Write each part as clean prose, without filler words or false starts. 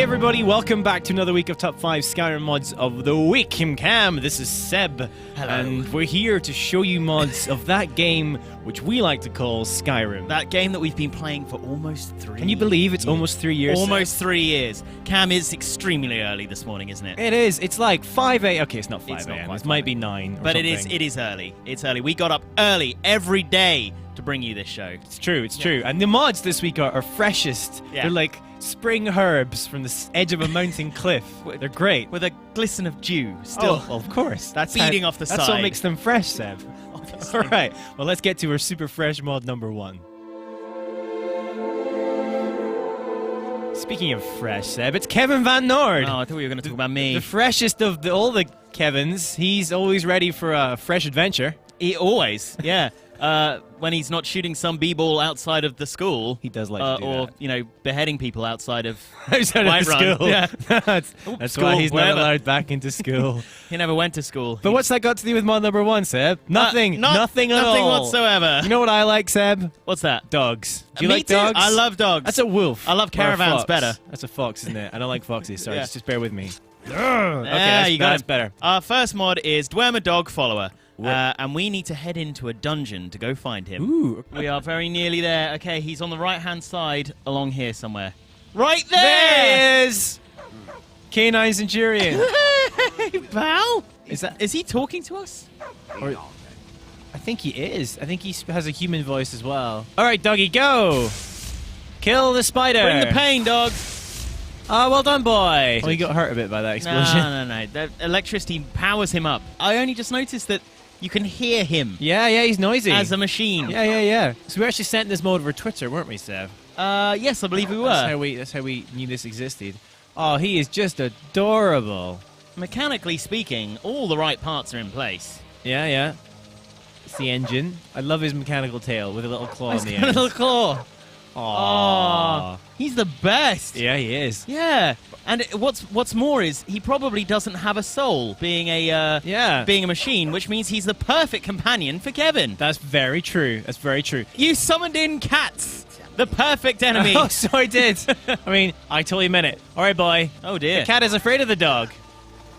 everybody, welcome back to another week of Top 5 Skyrim Mods of the Week. I'm Cam, this is Seb. Hello. And we're here to show you mods of that game which we like to call Skyrim. That game that we've been playing for almost 3 years. Can you believe it's almost 3 years? Almost 3 years. Cam is extremely early this morning, isn't it? It is. It's like 5 a.m. Okay, it's not 5 It's not a.m. quite It might be 9 or But something. it is early. It's early. We got up early every day to bring you this show. It's true, it's true. And the mods this week are freshest. Yeah. They're like spring herbs from the edge of a mountain cliff. They're great. With a glisten of dew still. Oh, of course. That's beating off the That's side. what makes them fresh, Seb. Obviously. All right. Well, let's get to our super fresh mod number 1. Speaking of fresh, Seb, it's Kevin VanNord. Oh, I thought we were going to talk about me. The freshest of all the Kevins. He's always ready for a fresh adventure. He always, yeah. When he's not shooting some b-ball outside of the school. He does like to do or, that. you know, beheading people outside of Outside of the Whiterun. school. Yeah. that's school, why he's wherever. not allowed back into school. He never went to school. But what's that got to do with mod number 1, Seb? Nothing. Nothing at all. Nothing whatsoever. You know what I like, Seb? What's that? Dogs. Do you Me like too. dogs? I love dogs. That's a wolf. I love Or a caravans fox. better. That's a fox, isn't it? I don't like foxes. Sorry, Yeah. just bear with me. Okay, Yeah, you got that's it. better. Our first mod is Dwemer Dog Follower. And we need to head into a dungeon to go find him. Ooh. We are very nearly there. Okay, he's on the right-hand side along here somewhere. Right there! There he is! Canine Centurion. Hey, pal! Is he talking to us? Or, I think he is. I think he has a human voice as well. All right, doggy, go! Kill the spider! Bring the pain, dog! Oh, well done, boy! Well, he got hurt a bit by that explosion. No. The electricity powers him up. I only just noticed that you can hear him Yeah, he's noisy. as a machine. Yeah. So we actually sent this mode over Twitter, weren't we, Sev? Yes, I believe we were. That's how we knew this existed. Oh, he is just adorable. Mechanically speaking, all the right parts are in place. Yeah. It's the engine. I love his mechanical tail with a little claw He's on the got a end. little claw. Aww. He's the best. Yeah, he is. Yeah. And what's more is he probably doesn't have a soul, being a machine, which means he's the perfect companion for Kevin. That's very true. That's very true. You summoned in cats, the perfect enemy. Oh, so I did. I mean, I totally meant it. All right, boy. Oh dear. The cat is afraid of the dog.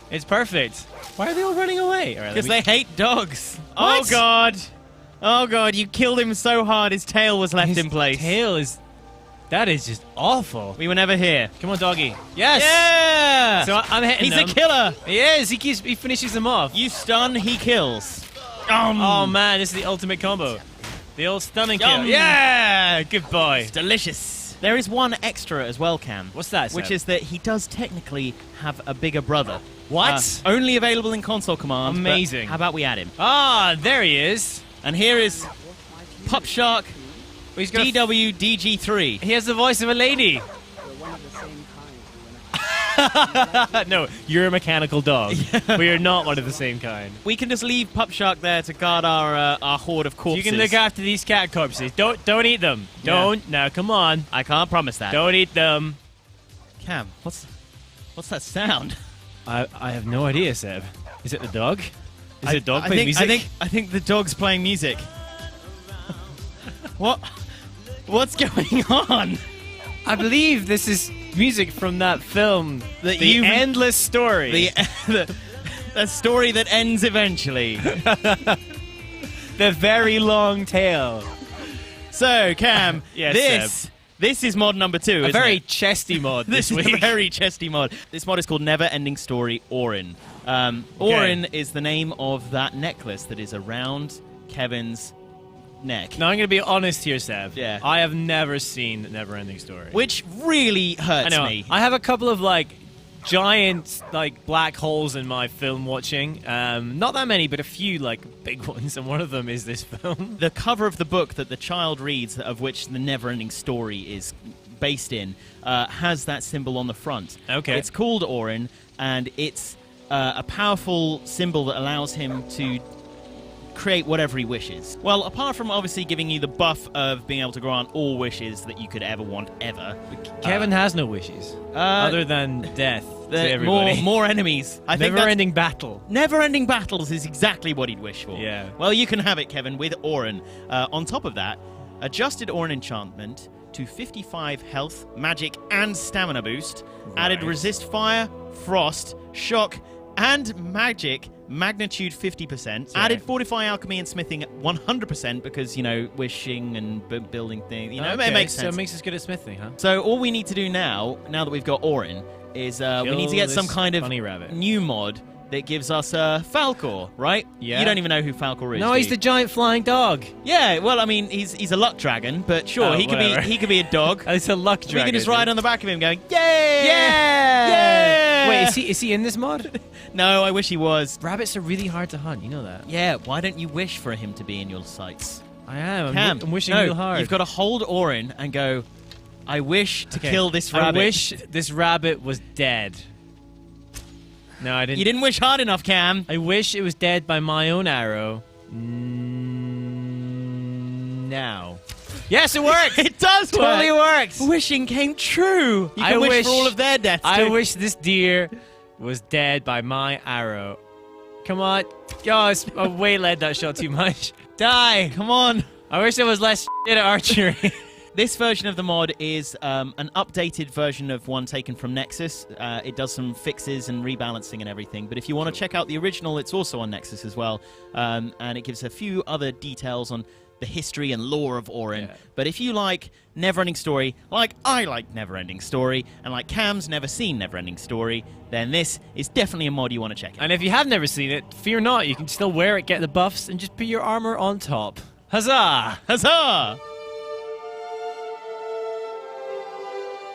It's perfect. Why are they all running away? Because they hate dogs. What? Oh god, you killed him so hard his tail was left in place. Tail is... That is just awful. We were never here. Come on, doggy. Yes. Yeah! So I'm hitting He's them. a killer. He is. He finishes them off. You stun, he kills. Oh man, this is the ultimate combo. The old stunning kill. Yum. Yeah, good boy. Delicious. There is one extra as well, Cam. What's that, Seb? Which is that he does technically have a bigger brother. What? Only available in console commands. but Amazing. How about we add him? Ah, there he is. And here is Pup Shark He's got DWDG3. He has the voice of a lady. No, you're a mechanical dog. We are not one of the same kind. We can just leave Pup Shark there to guard our horde of corpses. You can look after these cat corpses. Don't eat them. Yeah. Don't. Now, come on. I can't promise that. Don't eat them. Cam, what's that sound? I have no idea, Seb. Is it the dog? Is it a dog playing music? I think the dog's playing music. What's going on? I believe this is music from that film, The Endless Story. The story that ends eventually. The very long tale. So, Cam, Yes, this is mod number 2, A isn't very it? chesty mod This this is week. a very chesty mod. This mod is called Neverending Story Auryn. Auryn is the name of that necklace that is around Kevin's neck. Now, I'm going to be honest here, Seb. Yeah. I have never seen Neverending Story. Which really hurts me. I have a couple of, giant, black holes in my film watching. Not that many, but a few, big ones, and one of them is this film. The cover of the book that the child reads, of which the Neverending Story is based in, has that symbol on the front. Okay. It's called Auryn, and it's a powerful symbol that allows him to create whatever he wishes. Well, apart from obviously giving you the buff of being able to grant all wishes that you could ever want, ever. Kevin has no wishes, other than death to everybody. More enemies. I think Never-ending battle. Never-ending battles is exactly what he'd wish for. Yeah. Well, you can have it, Kevin, with Auryn. On top of that, adjusted Auryn enchantment to 55 health, magic, and stamina boost. Right. Added resist fire, frost, shock, and magic magnitude 50%. Yeah. Added fortify alchemy and smithing at 100% because, wishing and building things. It makes sense. So it makes us good at smithing, huh? So all we need to do now that we've got Auryn, is we need to get some kind of bunny rabbit. new mod that gives us Falcor, right? Yeah. You don't even know who Falcor is. No, do he's you? the giant flying dog. Yeah, well, I mean, he's a luck dragon, but sure, Oh, he could be a dog. It's a luck dragon. We can just ride on the back of him going, yay! Yeah! Yeah! Wait, is he in this mod? No, I wish he was. Rabbits are really hard to hunt, you know that. Yeah, why don't you wish for him to be in your sights? I am. Cam, I'm wishing no, real hard. You've got to hold Auryn and go, I wish to kill this rabbit. I wish this rabbit was dead. No, I didn't. You didn't wish hard enough, Cam. I wish it was dead by my own arrow. Now. Yes, it worked! It does Totally work. works! Wishing came true. You can wish for all of their deaths, I too. wish this deer was dead by my arrow. Come on. Oh, I way led that shot too much. Die! Come on. I wish there was less shit at archery. This version of the mod is an updated version of one taken from Nexus. It does some fixes and rebalancing and everything. But if you want to check out the original, it's also on Nexus as well. And it gives a few other details on the history and lore of Auryn. Yeah. But if you like Neverending Story, like I like Neverending Story, and like Cam's never seen Neverending Story, then this is definitely a mod you want to check out. And if you have never seen it, fear not. You can still wear it, get the buffs, and just put your armor on top. Huzzah! Huzzah!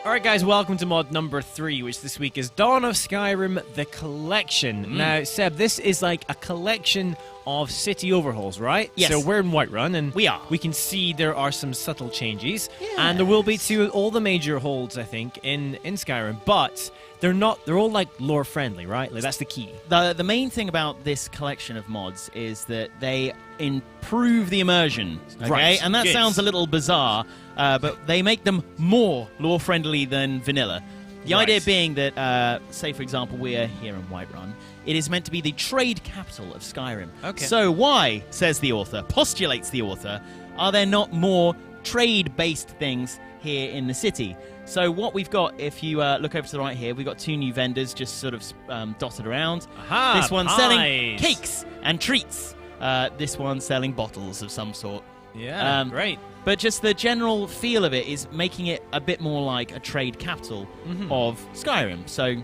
Alright guys, welcome to mod number 3, which this week is Dawn of Skyrim, the Collection. Now, Seb, this is like a collection of city overhauls, right? Yes. So we're in Whiterun, and We are. we can see there are some subtle changes. And there will be to all the major holds, I think, in Skyrim, but they're all like lore friendly, right? Like that's the key. The main thing about this collection of mods is that they improve the immersion, okay? Right, And that yes. sounds a little bizarre, but they make them more lore-friendly than vanilla. The Right. idea being that, say, for example, we're here in Whiterun. It is meant to be the trade capital of Skyrim. Okay. So why, says the author, postulates the author, are there not more trade-based things here in the city? So what we've got, if you look over to the right here, we've got 2 new vendors just sort of dotted around. Aha, This one's pies. selling cakes and treats. This one's selling bottles of some sort. Yeah, great. But just the general feel of it is making it a bit more like a trade capital of Skyrim. So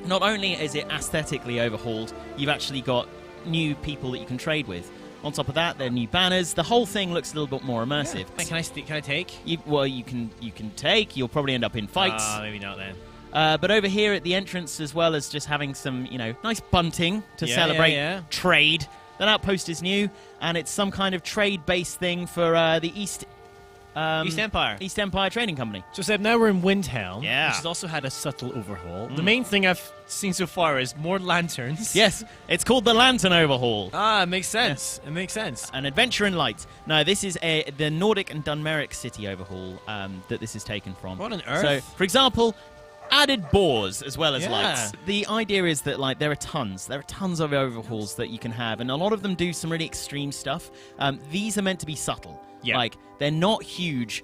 not only is it aesthetically overhauled, you've actually got new people that you can trade with. On top of that, there are new banners. The whole thing looks a little bit more immersive. Wait, can I take? You can take. You'll probably end up in fights. Maybe not then. But over here at the entrance, as well as just having some, nice bunting to Yeah, celebrate yeah. trade. That outpost is new, and it's some kind of trade-based thing for the East Empire. East Empire Trading Company. So, Seb, now we're in Windhelm, Yeah. which has also had a subtle overhaul. The main thing I've seen so far is more lanterns. Yes, it's called the Lantern Overhaul. Ah, it makes sense. It makes sense. An adventure in light. No, this is the Nordic and Dunmeric city overhaul that this is taken from. What on earth? So, for example, added boars as well as Yeah. lights. The idea is that there are tons of overhauls that you can have, and a lot of them do some really extreme stuff. These are meant to be subtle. Yeah. Like, they're not huge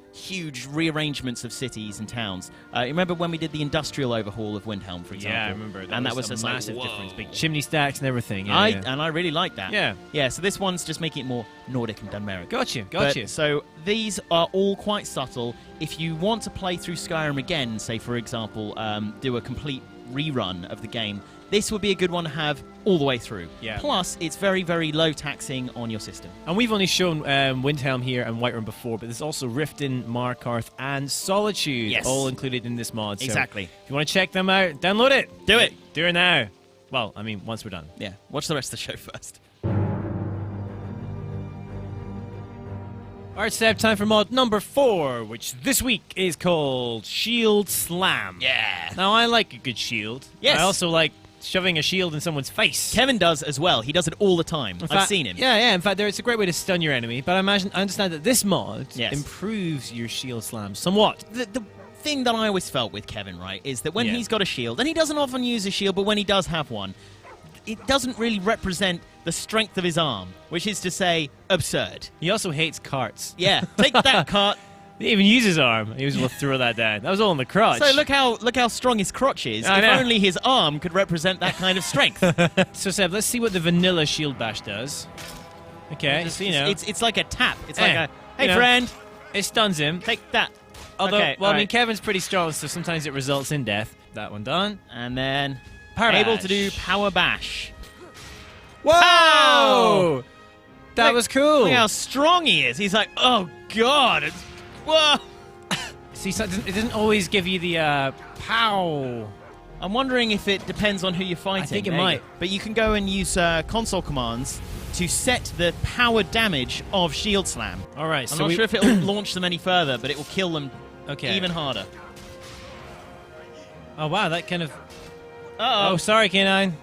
rearrangements of cities and towns. You remember when we did the industrial overhaul of Windhelm, for example? Yeah, I remember. That was a just massive like, difference. whoa. Big chimney stacks and everything. Yeah, And I really like that. Yeah. Yeah, so this one's just making it more Nordic and Dunmeric. Gotcha. But, so these are all quite subtle. If you want to play through Skyrim again, say for example, do a complete rerun of the game, this would be a good one to have all the way through. Yeah. Plus, it's very, very low taxing on your system. And we've only shown Windhelm here and Whiterun before, but there's also Riften, Markarth, and Solitude, Yes. all included in this mod. So Exactly. if you want to check them out, download it. Do it. Do it now. Well, I mean, once we're done. Yeah, watch the rest of the show first. All right, Seb, time for mod number 4, which this week is called Shield Slam. Yeah. Now, I like a good shield. Yes. I also like shoving a shield in someone's face. Kevin does as well. He does it all the time. In I've fact- seen him. Yeah. In fact, it's a great way to stun your enemy. But I understand that this mod Yes. improves your shield slam somewhat. The thing that I always felt with Kevin, right, is that when Yeah. he's got a shield, and he doesn't often use a shield, but when he does have one, it doesn't really represent the strength of his arm, which is to say, absurd. He also hates carts. Yeah, take that cart. He didn't even use his arm. He was able to throw that down. That was all in the crotch. So look how strong his crotch is. I If know. only his arm could represent that kind of strength. So, Seb, let's see what the vanilla shield bash does. Okay, so, you know. It's like a tap. It's like a, hey, you know, friend, It stuns him. take that. Although, Okay, well, I mean, alright. Kevin's pretty strong, so sometimes it results in death. That one done. And then Power able bash. to do power bash. Whoa! Pow! That Look- was cool. Look how strong he is. He's like, oh, God. Whoa. See, so it didn't always give you the pow. I'm wondering if it depends on who you're fighting. I think it There you might. go. But you can go and use console commands to set the power damage of Shield Slam. All right, I'm so not sure if it'll launch them any further, but it will kill them even harder. Oh, wow, that kind of... Uh-oh. Oh, sorry, K9.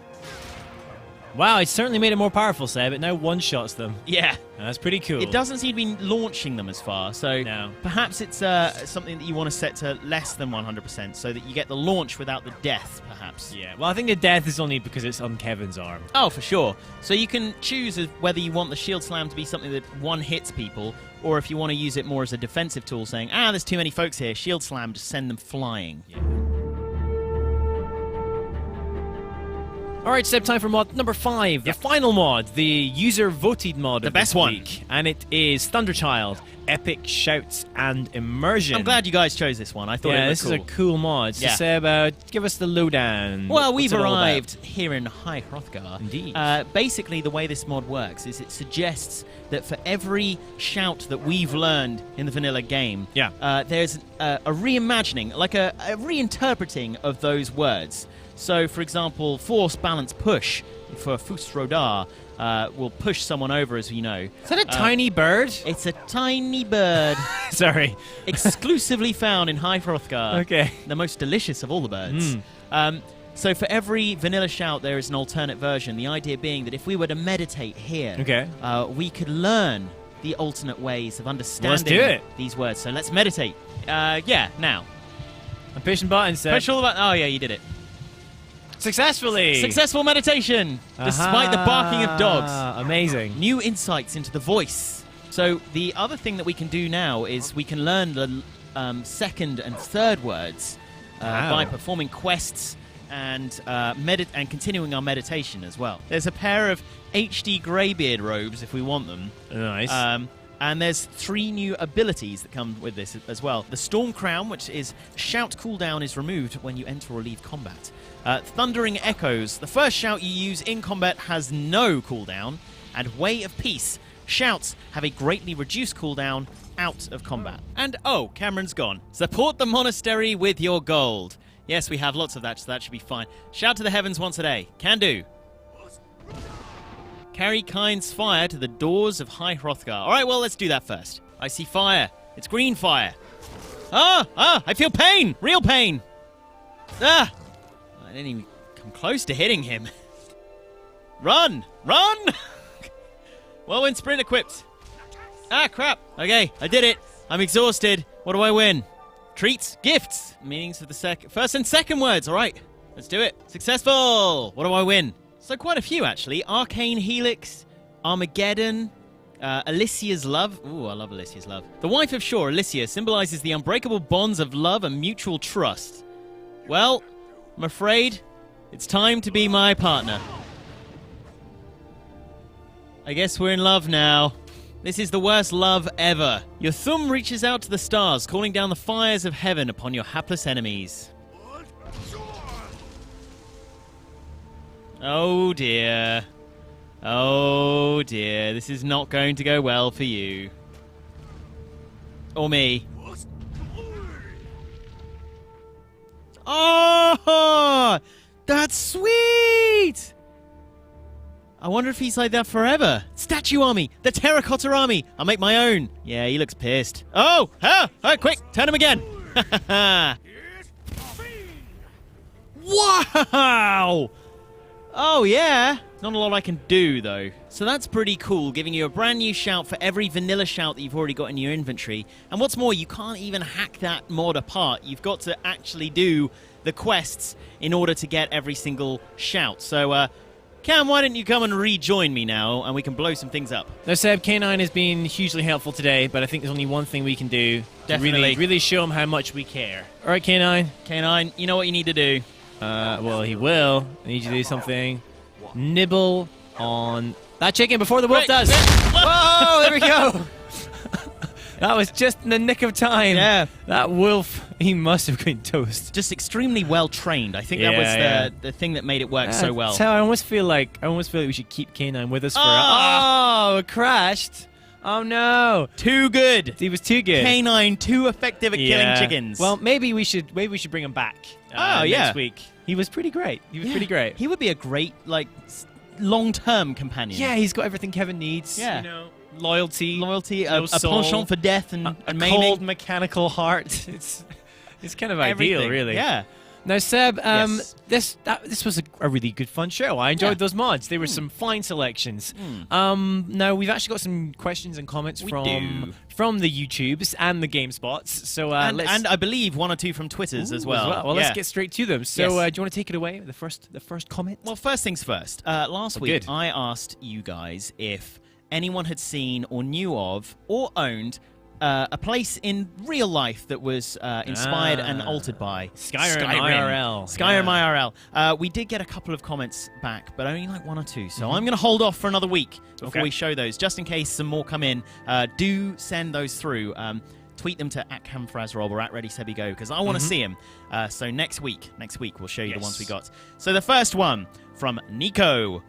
Wow, it certainly made it more powerful, Seb. It now one-shots them. Yeah. That's pretty cool. It doesn't seem to be launching them as far, so No. perhaps it's something that you want to set to less than 100% so that you get the launch without the death, perhaps. Yeah, well, I think the death is only because it's on Kevin's arm. Oh, for sure. So you can choose whether you want the Shield Slam to be something that one-hits people, or if you want to use it more as a defensive tool, saying, there's too many folks here, Shield Slam, just send them flying. Yeah. All right, Seb, time for mod number 5, the final mod, the user-voted mod The of best this one. week. And it is Thunderchild, Epic Shouts and Immersion. I'm glad you guys chose this one. I thought it Yeah, was this cool. is a cool mod. So, Yeah. Seb, give us the lowdown. Well, What's we've it all about? arrived here in High Hrothgar. Indeed. Basically, the way this mod works is it suggests that for every shout that we've learned in the vanilla game, there's a reimagining, like a reinterpreting of those words. So, for example, force, balance, push for Fus Rodar will push someone over, as we know. Is that a tiny bird? It's a tiny bird Sorry. exclusively found in High Hrothgar. Okay. The most delicious of all the birds. So for every vanilla shout, there is an alternate version. The idea being that if we were to meditate here, we could learn the alternate ways of understanding do it. these words. So let's meditate. Now. I'm pushing buttons, Seb. Push all the buttons. Oh, yeah, you did it. Successfully. Successful meditation, despite the barking of dogs. Amazing. New insights into the voice. So the other thing that we can do now is we can learn the second and third words by performing quests and continuing our meditation as well. There's a pair of HD Greybeard robes if we want them. Nice. And there's 3 new abilities that come with this as well. The Storm Crown, which is shout cooldown is removed when you enter or leave combat. Thundering Echoes. The first shout you use in combat has no cooldown. And Way of Peace. Shouts have a greatly reduced cooldown out of combat. And Cameron's gone. Support the monastery with your gold. Yes, we have lots of that, so that should be fine. Shout to the heavens once a day. Can do. Carry Kind's fire to the doors of High Hrothgar. All right, well, let's do that first. I see fire. It's green fire. I feel pain. Real pain. I didn't even come close to hitting him. Run! Whirlwind sprint equipped. Crap. Okay, I did it. I'm exhausted. What do I win? Treats, gifts, meanings of the first and second words. All right, let's do it. Successful. What do I win? So quite a few, actually. Arcane Helix, Armageddon, Alicia's Love. Ooh, I love Alicia's Love. The wife of Shore, Alicia, symbolizes the unbreakable bonds of love and mutual trust. Well, I'm afraid it's time to be my partner. I guess we're in love now. This is the worst love ever. Your thumb reaches out to the stars, calling down the fires of heaven upon your hapless enemies. Oh dear. Oh dear. This is not going to go well for you. Or me. Oh! That's sweet! I wonder if he's like that forever. Statue army! The terracotta army! I'll make my own. Yeah, he looks pissed. Oh! Quick! Turn him again! Wow! Oh, yeah. Not a lot I can do, though. So that's pretty cool, giving you a brand new shout for every vanilla shout that you've already got in your inventory. And what's more, you can't even hack that mod apart. You've got to actually do the quests in order to get every single shout. So, Cam, why don't you come and rejoin me now, and we can blow some things up? Now, Seb, K9 has been hugely helpful today, but I think there's only one thing we can do Definitely. to really show him how much we care. All right, K9? K9, you know what you need to do. Well, he will. I need you to do something. Nibble on that chicken before the wolf does. Whoa, there we go. That was just in the nick of time. Yeah. That wolf, he must have been toast. Just extremely well trained. I think that was the thing that made it work so well. So I almost feel like we should keep K9 with us for it crashed. Oh no. Too good. He was too good. K9 too effective at killing chickens. Well, maybe we should bring him back next week. He was pretty great. He would be a great long-term companion. Yeah, he's got everything Kevin needs. Yeah. You know, loyalty, a soul, penchant for death and a maiming. cold mechanical heart. It's kind of ideal, really. Yeah. Now, Seb, Yes. this was a really good fun show. I enjoyed those mods. There were some fine selections. Now, we've actually got some questions and comments from the YouTubes and the GameSpots. So and I believe one or two from Twitters as well. Well, let's get straight to them. So, do you want to take it away? The first comment. Well, first things first. Last week, I asked you guys if anyone had seen or knew of or owned a place in real life that was inspired and altered by Skyrim IRL. Skyrim IRL. We did get a couple of comments back, but only like one or two. So I'm going to hold off for another week before we show those, just in case some more come in. Do send those through. Tweet them to @CamFrazRob or @ReadySebbyGo because I want to see them. So next week we'll show you the ones we got. So the first one from Nico.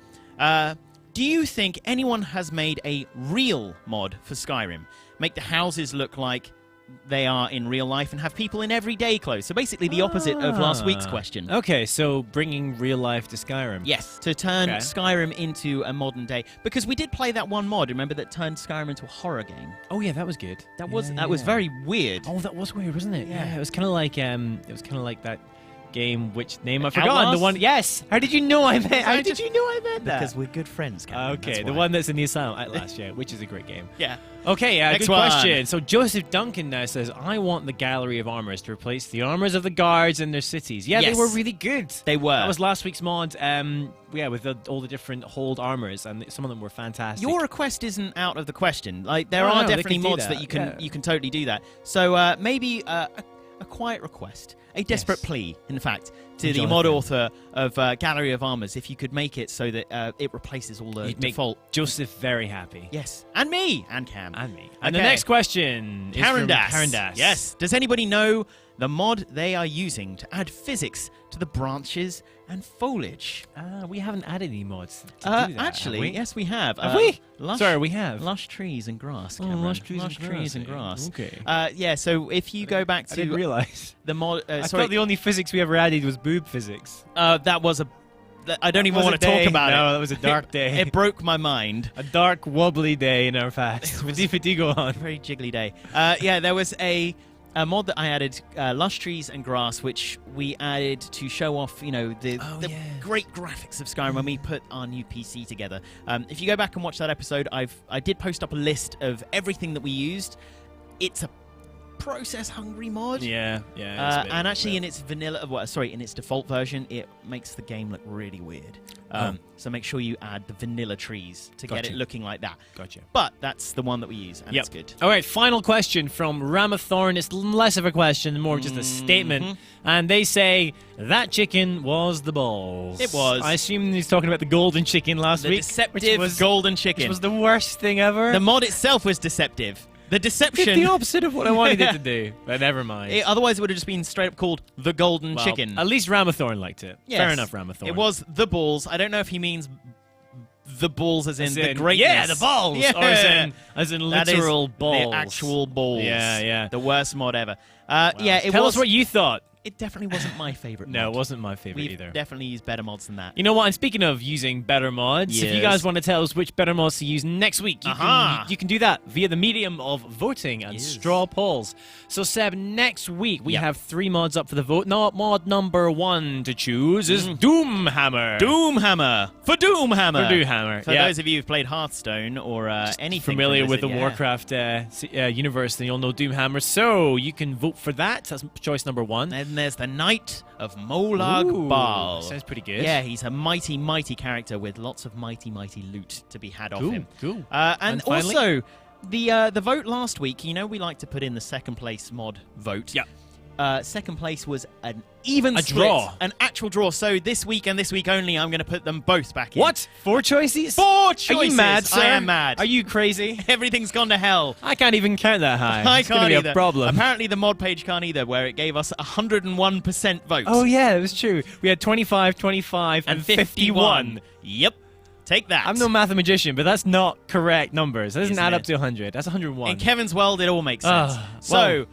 Do you think anyone has made a real mod for Skyrim? Make the houses look like they are in real life and have people in everyday clothes. So basically the opposite of last week's question. Okay, so bringing real life to Skyrim. Yes, to turn Skyrim into a modern day. Because we did play that one mod, remember, that turned Skyrim into a horror game. Oh yeah, that was good. That was very weird. Oh, that was weird, wasn't it? Yeah. It was kind of like that game, which name I've forgotten. Outlast? The one, yes. How did you know I meant? How did you know I meant that? Because we're good friends, Cameron. Okay, the one that's in the asylum, Outlast, which is a great game. Yeah. Okay, Next good one. question. So Joseph Duncan now says, I want the gallery of armors to replace the armors of the guards in their cities. Yeah, Yes. they were really good. They were. That was last week's mod. With all the different hold armors, and some of them were fantastic. Your request isn't out of the question. Like there Oh, are no, they definitely can do mods that. that you can totally do that. So maybe a quiet request, a desperate plea, in fact, to the mod author of Gallery of Armors, if you could make it so that it replaces all the default. Make Joseph very happy. Yes, and me, and Cam, and me. And the next question is from Karen Das. Yes. Does anybody know the mod they are using to add physics to the branches and foliage? We haven't added any mods to do that, actually, have we? yes, we have. Have we? Sorry, we have. Lush trees and grass, Oh, Cameron. lush trees and grass. Okay. So if you go back to... I didn't realise. The mod... I thought the only physics we ever added was boob physics. That was I don't even want to talk about it. No, that was a dark day. It broke my mind. A dark, wobbly day in our past. But go on. Very jiggly day. There was a mod that I added, lush trees and grass, which we added to show off, the great graphics of Skyrim when we put our new PC together. If you go back and watch that episode, I did post up a list of everything that we used. It's a process-hungry mod. Yeah. And actually, in its in its default version, it makes the game look really weird. So make sure you add the vanilla trees to get it looking like that. Gotcha. But that's the one that we use, and it's good. All right, final question from Ramathorn. It's less of a question and more just a statement. And they say, that chicken was the balls. It was. I assume he's talking about the golden chicken last week. The deceptive golden chicken. Which was the worst thing ever. The mod itself was deceptive. The deception... It's the opposite of what I wanted it to do. But never mind. Otherwise, it would have just been straight up called the golden chicken. At least Ramathorn liked it. Yes. Fair enough, Ramathorn. It was the balls. I don't know if he means the balls as in the greatness. Yeah, the balls. Yeah. Or as in literal balls. The actual balls. Yeah. The worst mod ever. Tell us what you thought. It definitely wasn't my favorite mod. No, it wasn't my favorite either. We've definitely used better mods than that. You know what? And speaking of using better mods, if you guys want to tell us which better mods to use next week, you can do that via the medium of voting and straw polls. So, Seb, next week we have 3 mods up for the vote. Mod number 1 to choose is Doomhammer. Doomhammer. For Doomhammer. For those of you who've played Hearthstone or anything familiar with the Warcraft universe, then you'll know Doomhammer. So you can vote for that. That's choice number 1. And there's the Knight of Molag Bal. Sounds pretty good. Yeah, he's a mighty, mighty character with lots of mighty, mighty loot to be had off him. Cool. And finally? also, the vote last week, we like to put in the second place mod vote. Yeah. Second place was an even A split, draw. an actual draw. So this week and this week only, I'm going to put them both back in. What? 4 choices? 4 choices. Are you mad, sir? I am mad. Are you crazy? Everything's gone to hell. I can't even count that high. I It's can't gonna be either. a problem. Apparently the mod page can't either, where it gave us 101% vote. Oh, yeah, it was true. We had 25, 25, and 51. Yep. Take that. I'm no mathematician, but that's not correct numbers. That doesn't Isn't add up it? to 100. That's 101. In Kevin's world, it all makes sense. Well-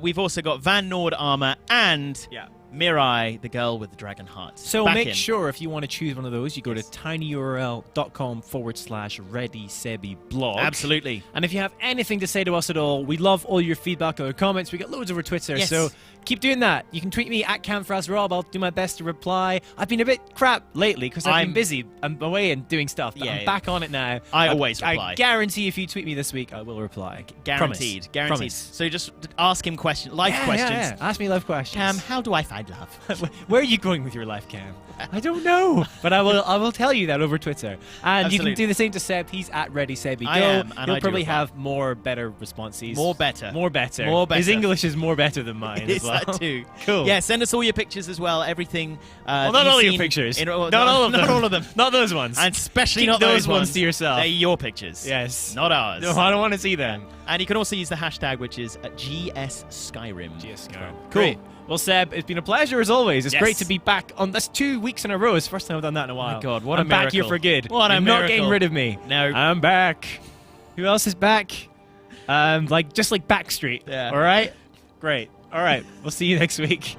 We've also got VanNord armor and Yeah. Mirai, the girl with the dragon heart. So back make in. sure if you want to choose one of those, you go to tinyurl.com/ReadySebiBlog. Absolutely. And if you have anything to say to us at all, we love all your feedback or comments. We got loads over Twitter, Yes. so keep doing that. You can tweet me at CamFrasRob. I'll do my best to reply. I've been a bit crap lately because I've been busy. I'm away and doing stuff, but I'm back on it now. I always reply. I guarantee if you tweet me this week, I will reply. Guaranteed. Promise. Guaranteed. Promise. So just ask him life Yeah, questions. yeah. Ask me life questions. Cam, how do I find love? Where are you going with your life, Cam? I don't know, but I will tell you that over Twitter. And you Absolutely. can do the same to Seb. He's at ReadySebi. I am, and He'll I do probably reply. have more better responses. More better. More better. More better. His English is more better than mine It as is well. that too. Cool. Yeah, send us all your pictures as well. Everything. Well, that not all you've your seen pictures. not all of them. Not all of them. Not those ones. And especially Keep not those ones ones to yourself. They're your pictures. Yes. Not ours. No, I don't want to see them. And you can also use the hashtag, which is GS Skyrim. Cool. Great. Well, Seb, it's been a pleasure as always. It's Yes. great to be back on. That's 2 weeks in a row. It's the first time I've done that in a while. my God, what a I'm back here miracle. for good. What a You're miracle. not getting rid of me. No. I'm back. Who else is back? Just like Backstreet. Yeah. All right. Great. All right. We'll see you next week.